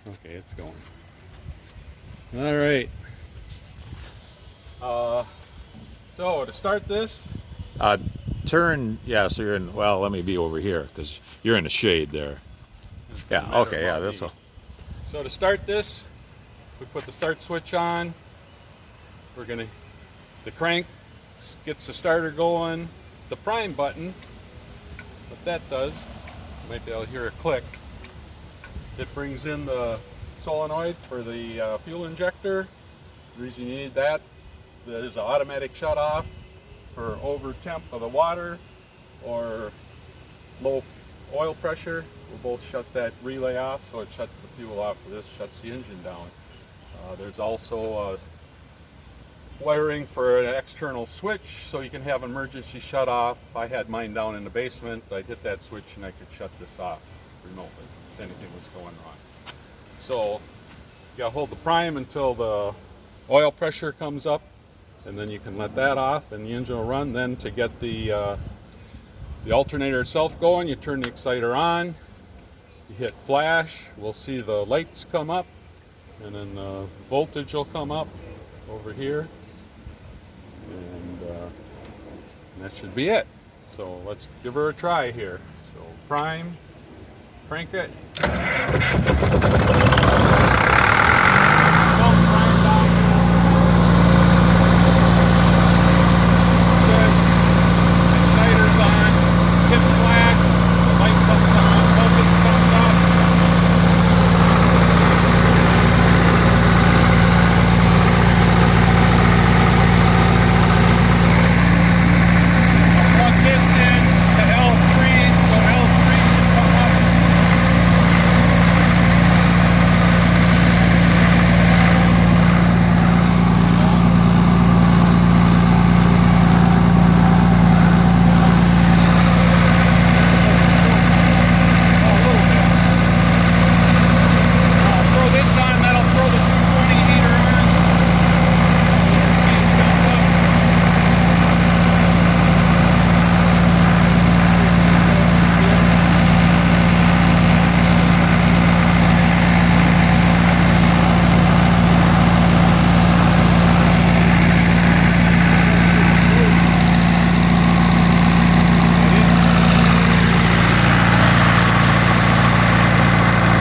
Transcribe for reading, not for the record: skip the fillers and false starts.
Okay, it's going. All right. So to start this, Uh, Turn, yeah, so you're in, well, let me be over here because you're in the shade there. it Yeah, doesn't matter okay, yeah, about that's me. all. So to start this, we put the start switch on. We're gonna, the crank gets the starter going. The prime button, what that does, you might be able to hear a click. It brings in the solenoid for the fuel injector. The reason you need that, there's an automatic shut off for over temp of the water or low oil pressure. We'll both shut that relay off, so it shuts the fuel off to this, shuts the engine down. There's also wiring for an external switch, so you can have an emergency shut off. I had mine down in the basement. I'd hit that switch and I could shut this off remotely if anything was going wrong. So you gotta hold the prime until the oil pressure comes up, and then you can let that off and the engine will run. Then to get the alternator itself going, you turn the exciter on, you hit flash, we'll see the lights come up, and then the voltage will come up over here, and that should be it. So let's give her a try here. So prime, crank it.